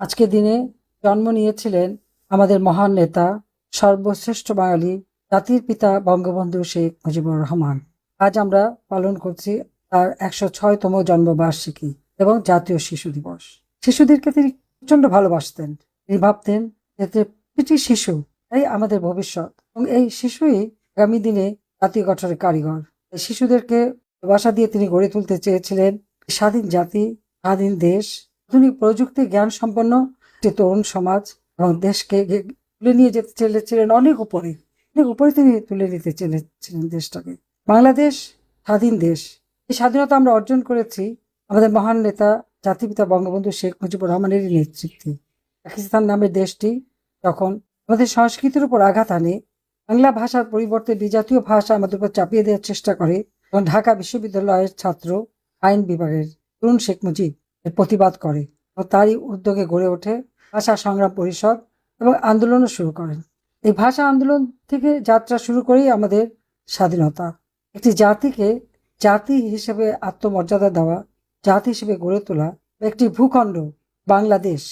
আজকের দিনে জন্ম নিয়েছিলেন আমাদের মহান নেতা, সর্বশ্রেষ্ঠ বাঙালি, জাতির পিতা বঙ্গবন্ধু শেখ মুজিবুর রহমান। আজ আমরা পালন করছি তার 106তম জন্মবার্ষিকী এবং জাতীয় শিশু দিবস। শিশুদেরকে তিনি প্রচন্ড ভালোবাসতেন। তিনি ভাবতেন যে প্রতিটি শিশু এই আমাদের ভবিষ্যৎ, এবং এই শিশুই আগামী দিনে জাতীয় গঠনের কারিগর। এই শিশুদেরকে ভালোবাসা দিয়ে তিনি গড়ে তুলতে চেয়েছিলেন স্বাধীন জাতি, স্বাধীন দেশ, আধুনিক প্রযুক্তি জ্ঞান সম্পন্ন একটি তরুণ সমাজ, এবং দেশকে তুলে নিয়ে যেতে চেয়েছিলেন অনেক উপরে তিনি তুলে নিতে চেয়েছিলেন দেশটাকে। বাংলাদেশ স্বাধীন দেশ। এই স্বাধীনতা আমরা অর্জন করেছি আমাদের মহান নেতা জাতিপিতা বঙ্গবন্ধু শেখ মুজিবুর রহমানের নেতৃত্বে। পাকিস্তান নামের দেশটি যখন আমাদের সংস্কৃতির উপর আঘাত আনে, বাংলা ভাষার পরিবর্তে বিজাতীয় ভাষা আমাদের উপর চাপিয়ে দেওয়ার চেষ্টা করে, এবং ঢাকা বিশ্ববিদ্যালয়ের ছাত্র আইন বিভাগের তরুণ শেখ মুজিব এর প্রতিবাদ করে, এবং তারই উদ্যোগে গড়ে ওঠে ভাষা সংগ্রাম পরিষদ এবং আন্দোলনও শুরু করেন। এই ভাষা আন্দোলন থেকে যাত্রা শুরু করেই আমাদের স্বাধীনতা। একটি জাতিকে জাতি হিসেবে আত্মমর্যাদা দেওয়া, জাতি হিসেবে গড়ে তোলা, একটি ভূখণ্ড বাংলাদেশ,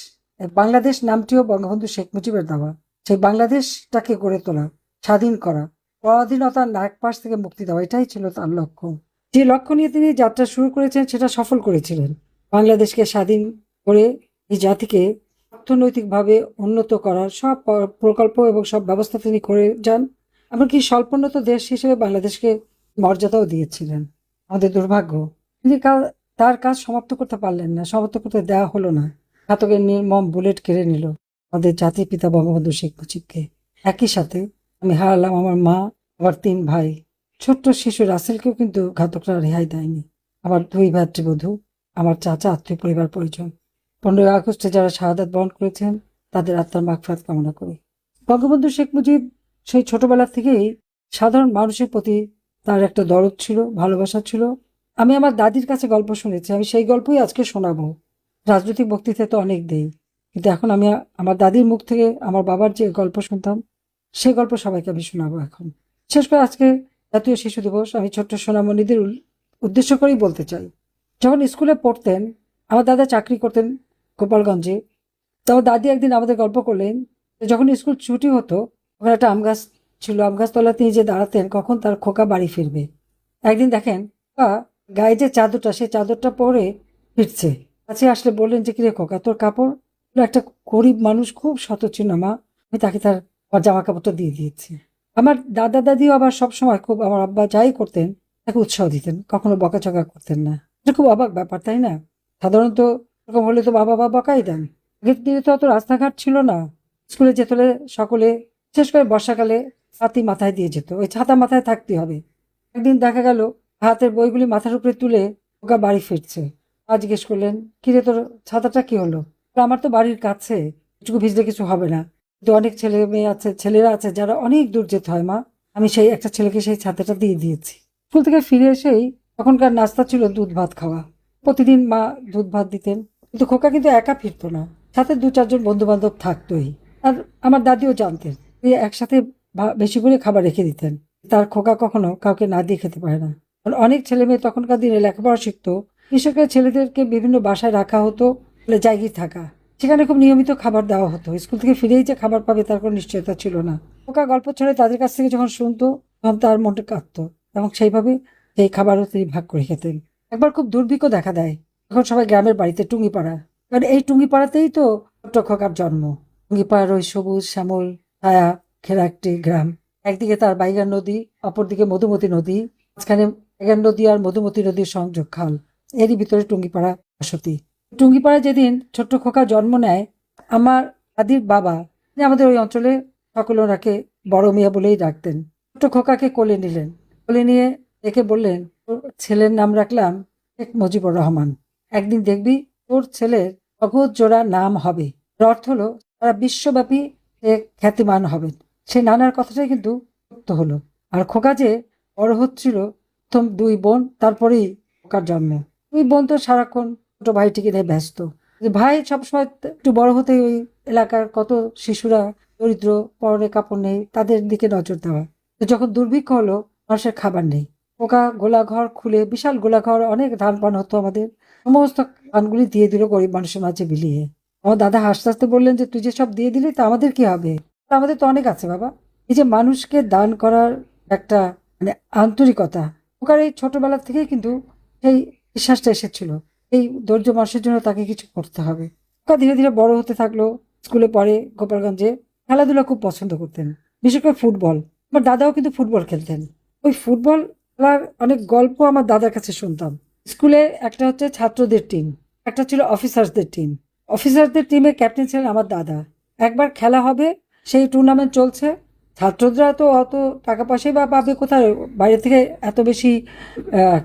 বাংলাদেশ নামটিও বঙ্গবন্ধু শেখ মুজিবের দেওয়া। সেই বাংলাদেশটাকে গড়ে তোলা, স্বাধীন করা, পরাধীনতার নাগপাশ থেকে মুক্তি দেওয়া, এটাই ছিল তার লক্ষ্য। যে লক্ষ্য নিয়ে তিনি যাত্রা শুরু করেছেন সেটা সফল করেছিলেন। বাংলাদেশকে স্বাধীন করে এই জাতিকে অর্থনৈতিকভাবে উন্নত করার সব প্রকল্প এবং সব ব্যবস্থা তিনি করে যান। এমনকি স্বল্পোন্নত দেশ হিসেবে বাংলাদেশকে মর্যাদাও দিয়েছিলেন। আমাদের দুর্ভাগ্য, তিনি তার কাজ সমাপ্ত করতে পারলেন না, সমাপ্ত করতে দেওয়া হলো না। ঘাতকের নির্মম বুলেট কেড়ে নিল আমাদের জাতির পিতা বঙ্গবন্ধু শেখ মুজিবকে। একই সাথে আমি হারালাম আমার মা, আমার 3 ভাই, ছোট্ট শিশু রাসেলকেও কিন্তু ঘাতকরা রেহাই দেয়নি। আমার 2 ভাতৃবধূ, আমার চাচা, আত্মীয় পরিবার পরিজন। 15ই আগস্টে যারা শাহাদাত বরণ করেছেন তাদের আত্মার মাগফিরাত কামনা করি। বঙ্গবন্ধু শেখ মুজিব সেই ছোটবেলা থেকেই সাধারণ মানুষের প্রতি তার একটা দরদ ছিল, ভালোবাসা ছিল। আমি আমার দাদির কাছে গল্প শুনেছি, আমি সেই গল্পই আজকে শোনাবো। রাজনৈতিক বক্তৃতা তো অনেক দেই, কিন্তু এখন আমি আমার দাদির মুখ থেকে আমার বাবার যে গল্প শুনতাম সেই গল্প সবাইকে আমি শোনাবো এখন। বিশেষ করে আজকে জাতীয় শিশু দিবস, আমি ছোট্ট সোনামণিদের উদ্দেশ্য করেই বলতে চাই। যখন স্কুলে পড়তেন, আমার দাদা চাকরি করতেন গোপালগঞ্জে। তখন দাদি একদিন আমাদের গল্প করলেন, যখন স্কুল ছুটি হতো ওখানে একটা আম গাছ ছিল, আম গাছ তলায় তিনি যে দাঁড়াতেন কখন তার খোকা বাড়ি ফিরবে। একদিন দেখেন গায়ে যে চাদরটা, সেই চাদরটা পরে ফিরছে। কাছে আসলে বললেন যে কিরে খোকা, তোর কাপড়? একটা গরিব মানুষ, খুব শতচিহ্ন মা, আমি তাকে তার জামা কাপড়টা দিয়ে দিয়েছি। আমার দাদা দাদিও আবার সবসময় খুব, আমার আব্বা যাই করতেন তাকে উৎসাহ দিতেন, কখনো বকাঝকা করতেন না। এটা খুব অবাক ব্যাপার, তাই না? সাধারণত এরকম হলে তো বাবা বকাই দেন। আগের দিনে তো অত রাস্তাঘাট ছিল না। স্কুলে যেতে হলে সকলে, বিশেষ করে বর্ষাকালে, ছাতি মাথায় দিয়ে যেত, ওই ছাতা মাথায় থাকতে হবে। একদিন দেখা গেল হাতের বইগুলি মাথার উপরে তুলে ওকা বাড়ি ফিরছে। জিজ্ঞেস করলেন, কিরে তোর ছাতাটা কি হলো? আমার তো বাড়ির কাছে, এটুকু ভিজলে কিছু হবে না, কিন্তু অনেক ছেলে মেয়ে আছে, ছেলেরা আছে যারা অনেক দূর যেতে হয় মা, আমি সেই একটা ছেলেকে সেই ছাতাটা দিয়ে দিয়েছি। স্কুল থেকে ফিরে এসেই তখনকার নাস্তা ছিল দুধ ভাত খাওয়া। প্রতিদিন মা দুধ ভাত দিতেন, কিন্তু খোকা কিন্তু একা ফিরতো না, সাথে 2-4 জন বন্ধু বান্ধব থাকতোই। আর আমার দাদিও জানতেন, তিনি একসাথে বেশি করে খাবার রেখে দিতেন, তার খোকা কখনো কাউকে না দিয়ে খেতে পারে না। অনেক ছেলে মেয়ে তখনকার দিনে লেখাপড়া শিখতো, বিশেষ করে ছেলেদেরকে বিভিন্ন বাসায় রাখা হতো, জায়গায় থাকা, সেখানে খুব নিয়মিত খাবার দেওয়া হতো। স্কুল থেকে ফিরেই যে খাবার পাবে তার কোনো নিশ্চয়তা ছিল না। খোকা গল্প ছড়ে তাদের কাছ থেকে যখন শুনতো তখন তার মনটা কাঁদতো, এবং সেইভাবে সেই খাবারও তিনি ভাগ করে খেতেন। একবার খুব দুর্ভিক্ষ দেখা দেয়, তখন সবাই গ্রামের বাড়িতে, টুঙ্গিপাড়া, কারণ এই টুঙ্গিপাড়াতেই তো ছোট্ট খোকার জন্ম। টুঙ্গিপাড়ার ওই সবুজ শ্যামল ছায়া ঘেরা একটি গ্রাম। একদিকে তার বাইগান নদী, অপরদিকে মধুমতি নদী, মাঝখানে বাইগান নদী আর মধুমতি নদীর সংযোগ খাল, এরই ভিতরে টুঙ্গিপাড়া বসতি। টুঙ্গিপাড়া যেদিন ছোট্ট খোকা জন্ম নেয়, আমার দাদির বাবা আমাদের ওই অঞ্চলে সকলে ওনাকে বড় মিয়া বলেই ডাকতেন। ছোট্ট খোকাকে কোলে নিলেন, কোলে নিয়ে দেখে বললেন, তোর ছেলের নাম রাখলাম শেখ মুজিবুর রহমান। একদিন দেখবি তোর ছেলের অগোজ জোড়া নাম হবে, অর্থ হলো তারা বিশ্বব্যাপী খ্যাতিমান হবেন। সেই নানার কথাটাই কিন্তু সত্য হলো। আর খোকা যে বড় হচ্ছিল, প্রথম 2 বোন, তারপরেই খোকার জন্ম। 2 বোন তো সারাক্ষণ ছোট ভাইটিকে নিয়ে ব্যস্ত। ভাই সবসময় একটু বড় হতেই ওই এলাকার কত শিশুরা দরিদ্র, পরনে কাপড় নেই, তাদের দিকে নজর দেওয়া। যখন দুর্ভিক্ষ হলো, মানুষের খাবার নেই, খোকা গোলাঘর খুলে, বিশাল গোলাঘর, অনেক ধান পান হতো আমাদের, সমস্ত ধানগুলি দিয়ে দিল গরিব মানুষের মাঝে বিলিয়ে। আমার দাদা হাসতে হাসতে বললেন যে তুই যে সব দিয়ে দিলি তা আমাদের কি হবে? তা আমাদের তো অনেক আছে বাবা। এই যে মানুষকে দান করার একটা মানে আন্তরিকতা, ওখানে এই ছোটবেলা থেকেই কিন্তু সেই বিশ্বাসটা এসেছিল এই ধৈর্য মানুষের জন্য তাকে কিছু করতে হবে। ওকা ধীরে ধীরে বড় হতে থাকলো। স্কুলে পড়ে গোপালগঞ্জে, খেলাধুলা খুব পছন্দ করতেন, বিশেষ করে ফুটবল। আমার দাদাও কিন্তু ফুটবল খেলতেন। ওই ফুটবল খেলার অনেক গল্প আমার দাদার কাছে শুনতাম। স্কুলে একটা হচ্ছে ছাত্রদের টিম, একটা ছিল অফিসার্সদের টিম। অফিসারদের টিমে ক্যাপ্টেন ছিলেন আমার দাদা। একবার খেলা হবে, সেই টুর্নামেন্ট চলছে। ছাত্ররা তো অত টাকা পয়সাই বা পাবে কোথায়, বাইরে থেকে এত বেশি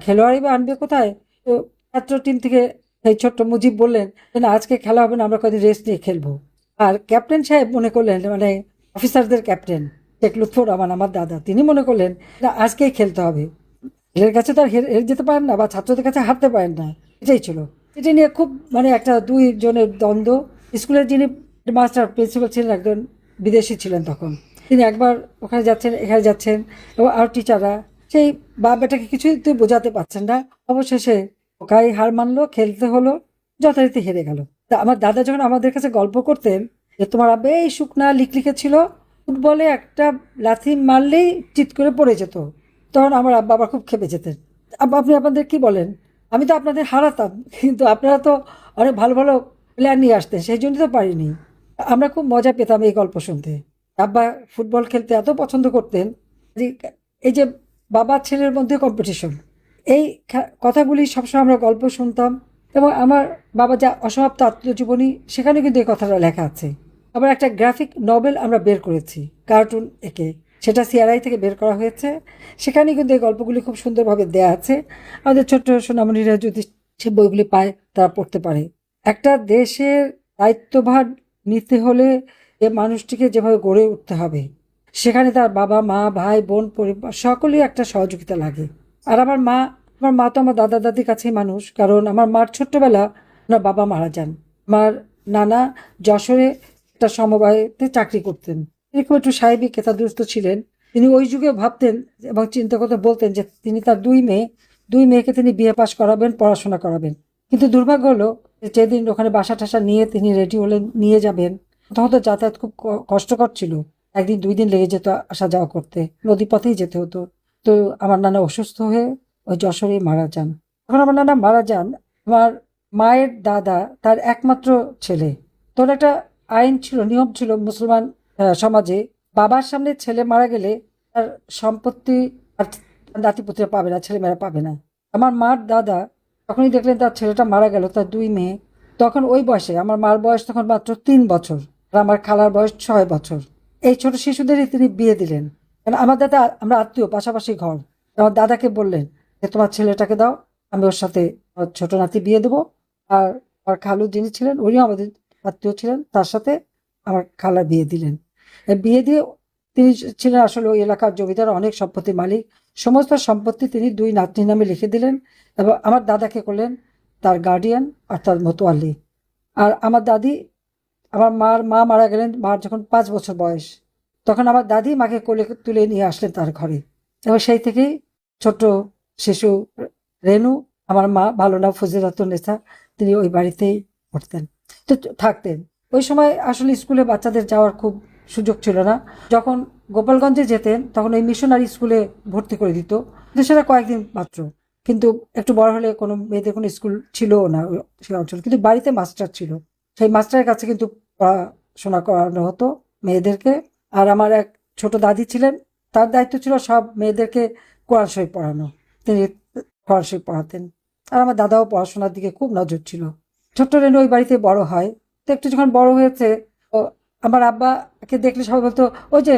খেলোয়াড়ই বা আনবে কোথায়? তো ছাত্র টিম থেকে সেই ছোট্ট মুজিব বললেন যে না, আজকে খেলা হবে না, আমরা কদিন রেস্ট নিয়ে খেলবো। আর ক্যাপ্টেন সাহেব মনে করলেন, মানে অফিসারদের ক্যাপ্টেন শেখ লুৎফর রহমান আমার দাদা, তিনি মনে করলেন না আজকেই খেলতে হবে। ছেলের কাছে তো আর হেরে যেতে পারেন না, বা ছাত্রদের কাছে হারতে পারেন না, এটাই ছিল। এটা নিয়ে খুব মানে একটা দুই জনের দ্বন্দ্ব। স্কুলের যিনি মাস্টার প্রিন্সিপাল ছিলেন একজন বিদেশি ছিলেন তখন, তিনি একবার ওখানে যাচ্ছেন এখানে যাচ্ছেন, এবং আর টিচাররা সেই বাপ বেটাকে কিছুই তুই বোঝাতে পারছেন না। অবশেষে ওকাই হার মানলো, খেলতে হলো, যথারীতি হেরে গেল। তা আমার দাদা যখন আমাদের কাছে গল্প করতেন যে তোমার আবে এই শুকনা লিকলিকে ছিল, ফুটবলে একটা লাথি মারলেই চিৎ করে পড়ে যেত, তখন আমার আব্বা আবার খুব খেপে যেতেন। আব্বা আপনি আপনাদের কি বলেন, আমি তো আপনাদের হারাতাম, কিন্তু আপনারা তো অনেক ভালো ভালো প্লেয়ার নিয়ে আসতেন, সেই জন্যই তো পারিনি। আমরা খুব মজা পেতাম এই গল্প শুনতে। আব্বা ফুটবল খেলতে এত পছন্দ করতেন যে এই যে বাবা ছেলের মধ্যে কম্পিটিশন, এই কথাগুলি সবসময় আমরা গল্প শুনতাম। এবং আমার বাবা যা অসমাপ্ত আত্মজীবনী, সেখানে কিন্তু এই কথাটা লেখা আছে। আবার একটা গ্রাফিক নভেল আমরা বের করেছি, কার্টুন এঁকে, সেটা সিআরআই থেকে বের করা হয়েছে। সেখানে কিন্তু এই গল্পগুলি খুব সুন্দরভাবে দেয়া আছে। আমাদের ছোট্ট সোনামণিরা যদি সে বইগুলি পায়, তারা পড়তে পারে। একটা দেশের দায়িত্বভার নিতে হলে এ মানুষটিকে যেভাবে গড়ে উঠতে হবে, সেখানে তার বাবা মা ভাই বোন পরিবার সকলেই একটা সহযোগিতা লাগে। আর আমার মা তো আমার দাদা দাদির কাছেই মানুষ, কারণ আমার মার ছোট্টবেলা ওনার বাবা মারা যান। আমার নানা যশোরে একটা সমবায়তে চাকরি করতেন। তিনি খুব একটু সাহেবী কেতাদুরস্ত ছিলেন। তিনি ওই যুগে ভাবতেন এবং চিন্তা করতে বলতেন যে তিনি তার দুই মেয়েকে তিনি বিয়ে পাশ করাবেন, পড়াশোনা করাবেন। কিন্তু দুর্ভাগ্য হলো যে যেদিন ওখানে বাসা টাসা নিয়ে তিনি রেডি হলেন নিয়ে যাবেন, তখন তো যাতায়াত খুব কষ্টকর ছিল। একদিন দুই দিন লেগে যেত আসা যাওয়া করতে, নদী পথেই যেতে হতো। তো আমার নানা অসুস্থ হয়ে ওই যশোরে মারা যান। যখন আমার নানা মারা যান, আমার মায়ের দাদা তার একমাত্র ছেলে। তোর একটা আইন ছিল, নিয়ম ছিল মুসলমান সমাজে, বাবার সামনে ছেলে মারা গেলে তার সম্পত্তি আর নাতিপুতিরা পাবে না, ছেলেমেয়েরা পাবে না। আমার মার দাদা তখনই দেখলেন তার ছেলেটা মারা গেল, তার দুই মেয়ে তখন ওই বয়সে, আমার মার বয়স তখন মাত্র 3 বছর, আর আমার খালার বয়স 6 বছর। এই ছোট শিশুদেরই তিনি বিয়ে দিলেন। কারণ আমার দাদা, আমরা আত্মীয়, পাশাপাশি ঘর। আমার দাদাকে বললেন যে তোমার ছেলেটাকে দাও, আমি ওর সাথে আমার ছোট নাতি বিয়ে দেবো। আর আমার খালু যিনি ছিলেন উনিও আমাদের আত্মীয় ছিলেন, তার সাথে আমার খালা বিয়ে দিলেন। এই বিয়ে দিয়ে তিনি ছিলেন আসলে ওই এলাকার জমিদার, অনেক সম্পত্তির মালিক। সমস্ত সম্পত্তি তিনি দুই নাতনির নামে লিখে দিলেন, এবং আমার দাদাকে করলেন তার গার্ডিয়ান আর তার মতোয়ালি। আর আমার দাদি, আমার মা মারা গেলেন মার যখন 5 বছর বয়স, তখন আমার দাদি মাকে কোলে তুলে নিয়ে আসলেন তার ঘরে। এবং সেই থেকেই ছোট শিশু রেনু, আমার মা ভালো নাম ফজিলাতুন্নেসা, তিনি ওই বাড়িতেই পড়তেন, তো থাকতেন। ওই সময় আসলে স্কুলে বাচ্চাদের যাওয়ার খুব সুযোগ ছিল না। যখন গোপালগঞ্জে যেতেন তখন ওই মিশনারি স্কুলে ভর্তি করে দিত, কিন্তু সেটা কয়েকদিন মাত্র। কিন্তু একটু বড় হলে কোনো মেয়েদের কোনো স্কুল ছিলও না সেই অঞ্চল, কিন্তু বাড়িতে মাস্টার ছিল। সেই মাস্টারের কাছে কিন্তু পড়াশোনা করানো হতো মেয়েদেরকে। আর আমার এক ছোট দাদি ছিলেন, তার দায়িত্ব ছিল সব মেয়েদেরকে কোরআন শরীফ পড়ানো। তিনি কোরআন শরীফ পড়াতেন। আর আমার দাদাও পড়াশোনার দিকে খুব নজর ছিল। ছোট্ট রেনু ওই বাড়িতে বড় হয়। তো একটু যখন বড় হয়েছে, ও আমার আব্বাকে দেখলে সবাই বলতো ওই যে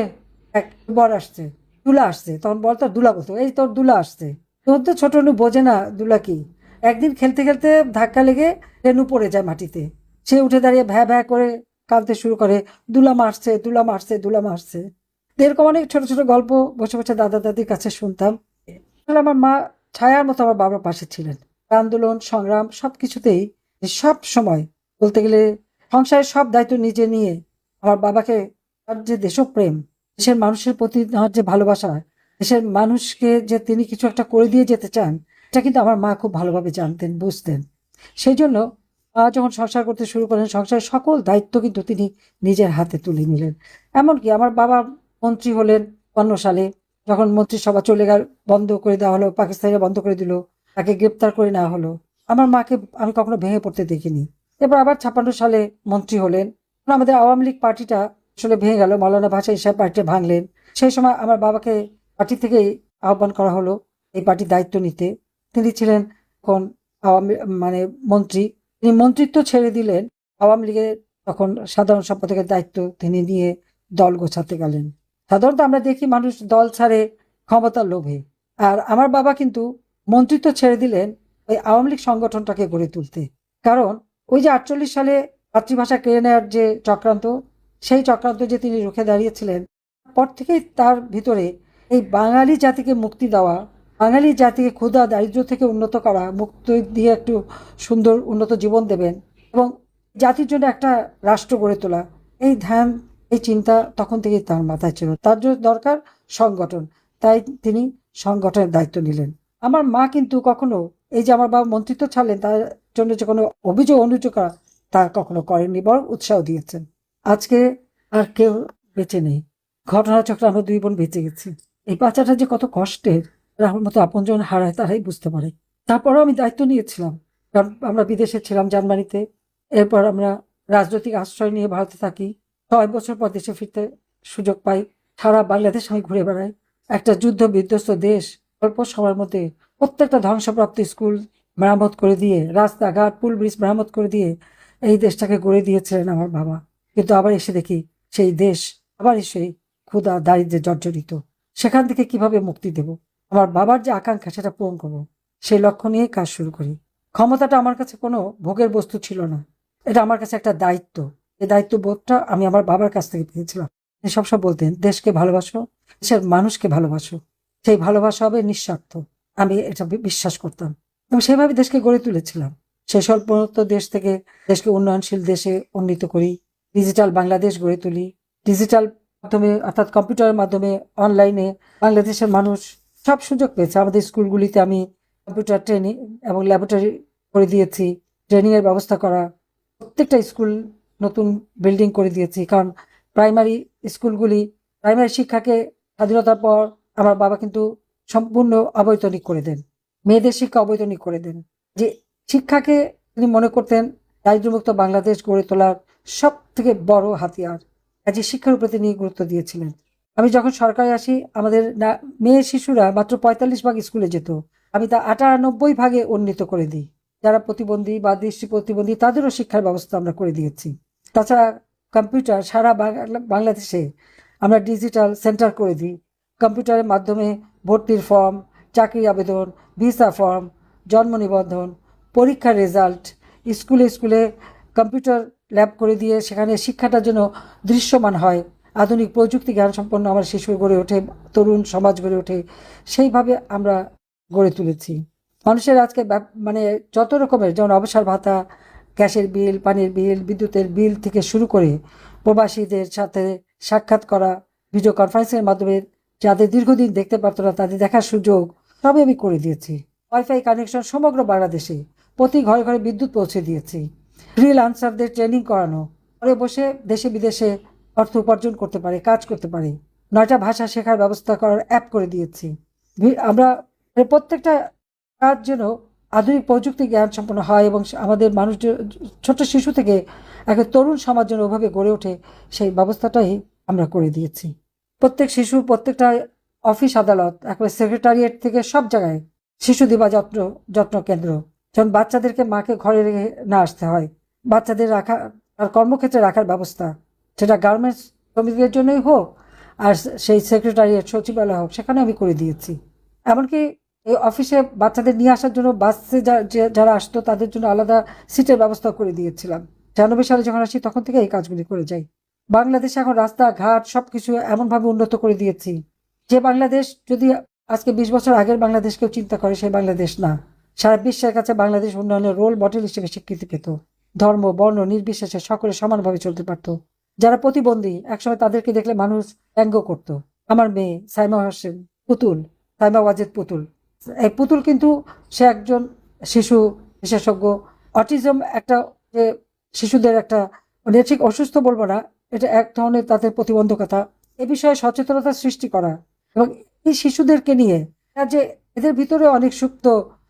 এক বর আসছে, দুলা আসছে, তখন বলতো দুলা, বলতো এই তোর দুলা আসছে। তখন তো ছোট রেনু বোঝে না দুলা কি। একদিন খেলতে খেলতে ধাক্কা লেগে রেনু পড়ে যায় মাটিতে। সে উঠে দাঁড়িয়ে ভ্যা ভ্যা করে কাঁদতে শুরু করে, দুলা মারছে, দুলা মারছে, দুলা মারছে। তো এরকম অনেক ছোট ছোট গল্প বসে বসে দাদা দাদির কাছে শুনতাম। আসলে আমার মা ছায়ার মতো আমার বাবার পাশে ছিলেন। আন্দোলন সংগ্রাম সবকিছুতেই সব সময় বলতে গেলে সংসারের সব দায়িত্ব নিজে নিয়ে আমার বাবাকে, তার যে দেশপ্রেম, দেশের মানুষের প্রতি তার যে ভালোবাসা, দেশের মানুষকে যে তিনি কিছু একটা করে দিয়ে যেতে চান, এটা কিন্তু আমার মা খুব ভালোভাবে জানতেন, বুঝতেন। সেই জন্য যখন সংসার করতে শুরু করেন, সংসারের সকল দায়িত্ব কিন্তু তিনি নিজের হাতে তুলে নিলেন। এমনকি আমার বাবা মন্ত্রী হলেন 52 সালে, যখন মন্ত্রিসভা চলে গেল, বন্ধ করে দেওয়া হলো, পাকিস্তানিরা বন্ধ করে দিল, তাকে গ্রেপ্তার করে নেওয়া হলো, আমার মাকে আমি কখনো ভেঙে পড়তে দেখিনি। এবার আবার 56 সালে মন্ত্রী হলেন। আমাদের আওয়ামী লীগ পার্টিটা আসলে ভেঙে গেল, মৌলানা ভাসানী সাহেব পার্টিটা ভাঙলেন। সেই সময় আমার বাবাকে পার্টি থেকেই আহ্বান করা হলো এই পার্টির দায়িত্ব নিতে। তিনি ছিলেন তখন আওয়ামী মানে মন্ত্রী। তিনি মন্ত্রিত্ব ছেড়ে দিলেন, আওয়ামী লীগের তখন সাধারণ সম্পাদকের দায়িত্ব তিনি নিয়ে দল গোছাতে গেলেন। সাধারণত আমরা দেখি মানুষ দল ছাড়ে ক্ষমতার লোভে, আর আমার বাবা কিন্তু মন্ত্রিত্ব ছেড়ে দিলেন ওই আওয়ামী লীগ সংগঠনটাকে গড়ে তুলতে। কারণ ওই যে 48 সালে মাতৃভাষা কেড়ে নেওয়ার যে চক্রান্ত, সেই চক্রান্ত যে তিনি রুখে দাঁড়িয়েছিলেন, পর থেকেই তার ভিতরে এই বাঙালি জাতিকে মুক্তি দেওয়া, বাঙালি জাতিকে ক্ষুধা দারিদ্র্য থেকে উন্নত করা, মুক্তি দিয়ে একটু সুন্দর উন্নত জীবন দেবেন এবং জাতির জন্য একটা রাষ্ট্র গড়ে তোলা, এই ধ্যান, এই চিন্তা তখন থেকেই তার মাথায় ছিল। তার জন্য দরকার সংগঠন, তাই তিনি সংগঠনের দায়িত্ব নিলেন। আমার মা কিন্তু কখনো এই যে আমার বাবা মন্ত্রিত্ব ছাড়লেন তার জন্য যে কোনো অভিযোগ অনুযোগ করা তা কখনো করেননি, বরং উৎসাহ দিয়েছেন। আজকে আর কেউ বেঁচে নেই, ঘটনাচক্রে আমরা 2 বোন বেঁচে গেছি। এই বাচ্চাটা যে কত কষ্টের, আমার মতো আপনজন হারায় তারাই বুঝতে পারে। তারপরেও আমি দায়িত্ব নিয়েছিলাম, কারণ আমরা বিদেশে ছিলাম, জার্মানিতে। এরপর আমরা রাজনৈতিক আশ্রয় নিয়ে ভারতে থাকি। 6 বছর পর দেশে ফিরতে সুযোগ পাই। সারা বাংলাদেশ আমি ঘুরে বেড়াই। একটা যুদ্ধ বিধ্বস্ত দেশ, অল্প সময়ের মধ্যে প্রত্যেকটা ধ্বংসপ্রাপ্ত স্কুল মেরামত করে দিয়ে, রাস্তাঘাট পুল ব্রিজ মেরামত করে দিয়ে এই দেশটাকে গড়ে দিয়েছিলেন আমার বাবা। কিন্তু আবার এসে দেখি সেই দেশ আবার সেই ক্ষুধা দারিদ্র্যে জর্জরিত। সেখান থেকে কিভাবে মুক্তি দেব, আমার বাবার যে আকাঙ্ক্ষা সেটা পূরণ করবো, সেই লক্ষ্য নিয়ে কাজ শুরু করি। ক্ষমতাটা আমার কাছে কোনো ভোগের বস্তু ছিল না, এটা আমার কাছে একটা দায়িত্ব। এই দায়িত্ববোধটা আমি আমার বাবার কাছ থেকে পেয়েছিলাম। তিনি সবসময় বলতেন, দেশকে ভালোবাসো, দেশের মানুষকে ভালোবাসো, সেই ভালোবাসা হবে নিঃস্বার্থ। আমি এটা বিশ্বাস করতাম এবং সেভাবে দেশকে গড়ে তুলেছিলাম। সেই স্বল্পোন্নত দেশ থেকে দেশকে উন্নয়নশীল দেশে উন্নীত করি, ডিজিটাল বাংলাদেশ গড়ে তুলি। ডিজিটাল মাধ্যমে অর্থাৎ কম্পিউটারের মাধ্যমে অনলাইনে বাংলাদেশের মানুষ সব সুযোগ পেয়েছে। আমাদের স্কুলগুলিতে আমি কম্পিউটার ট্রেনিং এবং ল্যাবরেটরি করে দিয়েছি, ট্রেনিংয়ের ব্যবস্থা করা, প্রত্যেকটা স্কুল নতুন বিল্ডিং করে দিয়েছি। কারণ প্রাইমারি স্কুলগুলি, প্রাইমারি শিক্ষাকে স্বাধীনতার পর আমার বাবা কিন্তু সম্পূর্ণ অবৈতনিক করে দেন, মেয়েদের শিক্ষা অবৈতনিক করে দেন। যে শিক্ষাকে তিনি মনে করতেন দারিদ্র্যমুক্ত বাংলাদেশ গড়ে তোলার সব থেকে বড় হাতিয়ার, কাজে শিক্ষার উপর তিনি গুরুত্ব দিয়েছিলেন। আমি যখন সরকারে আসি, আমাদের মেয়ে শিশুরা মাত্র 45 ভাগ স্কুলে যেত, আমি তা 98 ভাগে উন্নীত করে দিই। যারা প্রতিবন্ধী বা দৃষ্টি প্রতিবন্ধী তাদেরও শিক্ষার ব্যবস্থা আমরা করে দিয়েছি। তাছাড়া কম্পিউটার সারা বাংলাদেশে আমরা ডিজিটাল সেন্টার করে দিই। কম্পিউটারের মাধ্যমে ভর্তির ফর্ম, চাকরি আবেদন, ভিসা ফর্ম, জন্ম নিবন্ধন, পরীক্ষার রেজাল্ট, স্কুলে স্কুলে কম্পিউটার ল্যাব করে দিয়ে সেখানে শিক্ষাটার জন্য দৃশ্যমান হয়। আধুনিক প্রযুক্তি জ্ঞান সম্পন্ন আমার শিশু গড়ে ওঠে, তরুণ সমাজ গড়ে ওঠে। সেইভাবে আমরা গড়ে তুলেছি। মানুষের আজকে মানে যত রকমের, যেমন অবসর ভাতা, গ্যাসের বিল, পানির বিল, বিদ্যুতের বিল থেকে শুরু করে প্রবাসীদের সাথে সাক্ষাৎ করা, ভিডিও কনফারেন্সের মাধ্যমে যাদের দীর্ঘদিন দেখতে পারতো না তাদের দেখার সুযোগ সবই আমি করে দিয়েছি। ওয়াইফাই কানেকশন সমগ্র বাংলাদেশে, প্রতি ঘরে ঘরে বিদ্যুৎ পৌঁছে দিয়েছি। ফ্রিল্যান্সারদের ট্রেনিং করানো, ঘরে বসে দেশে বিদেশে অর্থ উপার্জন করতে পারে, কাজ করতে পারে। 9টা ভাষা শেখার ব্যবস্থা করার অ্যাপ করে দিয়েছি। আমরা প্রত্যেকটা কাজ যেন আধুনিক প্রযুক্তি জ্ঞান সম্পন্ন হয় এবং আমাদের মানুষ ছোট শিশু থেকে একটা তরুণ সমাজ যেন ওভাবে গড়ে ওঠে, সেই ব্যবস্থাটাই আমরা করে দিয়েছি। প্রত্যেক শিশু, প্রত্যেকটা অফিস আদালত, একবার সেক্রেটারিয়েট থেকে সব জায়গায় শিশু দিবা যত্ন কেন্দ্র, যেমন বাচ্চাদেরকে মাকে ঘরে রেখে না আসতে হয়, বাচ্চাদের রাখা আর কর্মক্ষেত্রে রাখার ব্যবস্থা, সেটা গার্মেন্টস শ্রমিকদের জন্যই হোক আর সেই সেক্রেটারিয়েট সচিবালয় হোক, সেখানে আমি করে দিয়েছি। এমনকি এই অফিসে বাচ্চাদের নিয়ে আসার জন্য বাসে যারা আসতো তাদের জন্য আলাদা সিটের ব্যবস্থা করে দিয়েছিলাম। 96 সালে যখন আসি তখন থেকে এই কাজগুলি করে যাই। বাংলাদেশে এখন রাস্তাঘাট সবকিছু এমনভাবে উন্নত করে দিয়েছি যে বাংলাদেশ যদি আজকে 20 বছর আগের বাংলাদেশ কেউ চিন্তা করে, সেই বাংলাদেশ না। সারা বিশ্বের কাছে বাংলাদেশ উন্নয়নের রোল মডেল হিসেবে স্বীকৃতি পেত। ধর্ম বর্ণ নির্বিশেষে সকলে সমানভাবে চলতে পারত। যারা প্রতিবন্ধী একসময় তাদেরকে দেখলে মানুষ ব্যঙ্গ করত। আমার মেয়ে সাইমা হোসেন পুতুল, সাইমা ওয়াজেদ পুতুল, এই পুতুল কিন্তু সে একজন শিশু বিশেষজ্ঞ। অটিজম একটা যে শিশুদের একটা, মানে ঠিক অসুস্থ বলবো না, এটা এক ধরনের তাদের প্রতিবন্ধকতা, এ বিষয়ে সচেতনতা সৃষ্টি করা এবং এই শিশুদেরকে নিয়ে যে এদের ভিতরে অনেক সুপ্ত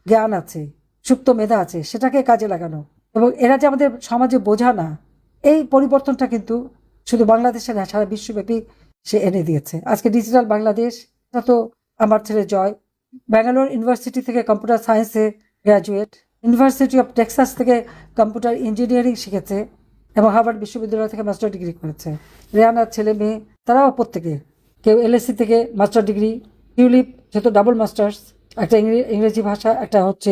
জ্ঞান আছে, সুপ্ত মেধা আছে, সেটাকে কাজে লাগানো এবং এরা যে আমাদের সমাজে বোঝা না, এই পরিবর্তনটা কিন্তু শুধু বাংলাদেশে না, সারা বিশ্বব্যাপী সে এনে দিয়েছে। আজকে ডিজিটাল বাংলাদেশ, এটা তো আমার ছেলে জয় ব্যাঙ্গালোর ইউনিভার্সিটি থেকে কম্পিউটার সায়েন্সে গ্র্যাজুয়েট, ইউনিভার্সিটি অফ টেক্সাস থেকে কম্পিউটার ইঞ্জিনিয়ারিং শিখেছে এবং হার্ভার্ড বিশ্ববিদ্যালয় থেকে মাস্টার ডিগ্রি করেছে। রেহানার ছেলে মেয়ে তারাও প্রত্যেকে, কেউ এলএসসি থেকে মাস্টার ডিগ্রি, টিউলিপ যেহেতু ডাবল মাস্টার্স, একটা ইংরেজি ভাষা, একটা হচ্ছে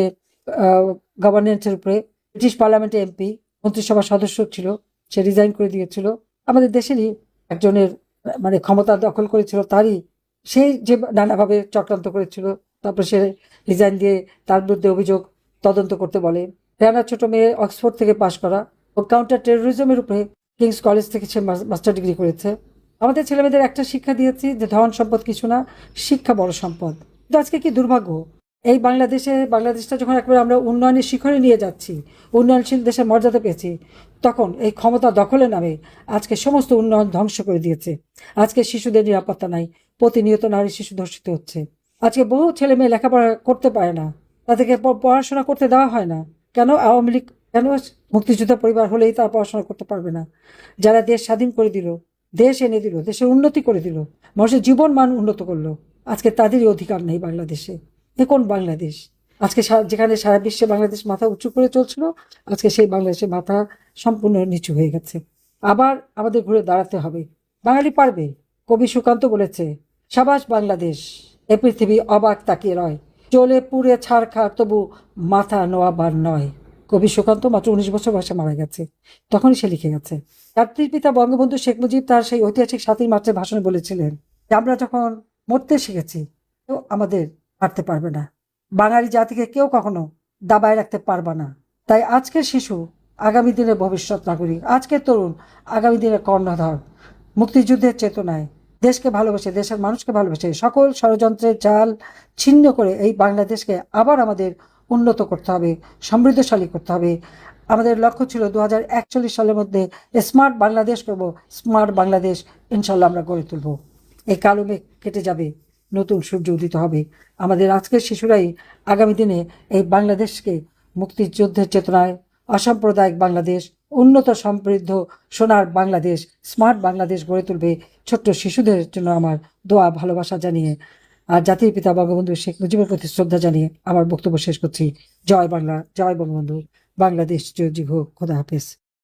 গভর্নেন্সের উপরে, ব্রিটিশ পার্লামেন্টে এমপি, মন্ত্রিসভার সদস্য ছিল, সে রিজাইন করে দিয়েছিল। আমাদের দেশেরই একজনের মানে ক্ষমতা দখল করেছিল, তারই সেই যে নানাভাবে চক্রান্ত করেছিল, তারপর সে রিজাইন দিয়ে তার বিরুদ্ধে অভিযোগ তদন্ত করতে বলে। রেহানার ছোট মেয়ে অক্সফোর্ড থেকে পাশ করা ও কাউন্টার টেরোরিজমের উপরে কিংস কলেজ থেকে সে মাস্টার ডিগ্রি করেছে। আমাদের ছেলেমেয়েদের একটা শিক্ষা দিয়েছি যে ধন সম্পদ কিছু না, শিক্ষা বড় সম্পদ। কিন্তু আজকে কি দুর্ভাগ্য, এই বাংলাদেশটা যখন একবার আমরা উন্নয়নের শিখরে নিয়ে যাচ্ছি, উন্নয়নশীল দেশের মর্যাদা পেয়েছি, তখন এই ক্ষমতা দখলের নামে আজকে সমস্ত উন্নয়ন ধ্বংস করে দিয়েছে। আজকে শিশুদের নিরাপত্তা নাই, প্রতিনিয়ত নারী শিশু ধর্ষিত হচ্ছে। আজকে বহু ছেলে মেয়ে লেখাপড়া করতে পারে না, তাদেরকে পড়াশোনা করতে দেওয়া হয় না। কেন? আওয়ামী লীগ, কেন? মুক্তিযোদ্ধা পরিবার হলেই তারা পড়াশোনা করতে পারবে না? যারা দেশ স্বাধীন করে দিল, দেশ এনে দিল, দেশের উন্নতি করে দিল, মানুষের জীবন মান উন্নত করলো, আজকে তাদেরই অধিকার নেই বাংলাদেশে। এ কোন বাংলাদেশ? আজকে যেখানে সারা বিশ্বে বাংলাদেশ মাথা উঁচু করে চলছিল, আজকে সেই বাংলাদেশের মাথা সম্পূর্ণ নিচু হয়ে গেছে। আবার আমাদের ঘুরে দাঁড়াতে হবে। বাঙালি পারবে। কবি সুকান্ত বলেছে, সাবাস বাংলাদেশ, এ পৃথিবী অবাক তাকিয়ে রয়, চলে পুড়ে ছাড়খাড় তবু মাথা নোয়াবার নয়। কবি সুকান্ত মাত্র 19 বছর বয়সে মারা গেছে, তখনই সে লিখে গেছে। জাতির পিতা বঙ্গবন্ধু শেখ মুজিব তার সেই ঐতিহাসিক 7ই মার্চের ভাষণে বলেছিলেন যে আমরা যখন মরতে শিখেছি, তো আমাদের পারতে পারবে না, বাঙালি জাতিকে কেউ কখনো দাবায় রাখতে পারবে না। তাই আজকের শিশু আগামী দিনের ভবিষ্যৎ নাগরিক, আজকের তরুণ আগামী দিনের কর্ণধার। মুক্তিযুদ্ধের চেতনায় দেশকে ভালোবেসে, দেশের মানুষকে ভালোবেসে, সকল ষড়যন্ত্রের জাল ছিন্ন করে এই বাংলাদেশকে আবার আমাদের উন্নত করতে হবে, সমৃদ্ধশালী করতে হবে। আমাদের লক্ষ্য ছিল 2041 সালের মধ্যে স্মার্ট বাংলাদেশ করব। স্মার্ট বাংলাদেশ ইনশাল্লাহ আমরা গড়ে তুলব। এই কালো মেঘ কেটে যাবে, নতুন সূর্য উদিত হবে। আমাদের আজকের শিশুরাই আগামী দিনে এই বাংলাদেশকে মুক্তিযুদ্ধের চেতনায় অসাম্প্রদায়িক বাংলাদেশ, উন্নত সমৃদ্ধ সোনার বাংলাদেশ, স্মার্ট বাংলাদেশ গড়ে তুলবে। ছোট্ট শিশুদের জন্য আমার দোয়া ভালোবাসা জানিয়ে আর জাতির পিতা বঙ্গবন্ধু শেখ মুজিবের প্রতি শ্রদ্ধা জানিয়ে আমার বক্তব্য শেষ করছি। জয় বাংলা, জয় বঙ্গবন্ধু, বাংলাদেশ জয় হোক, খোদা হাফেজ।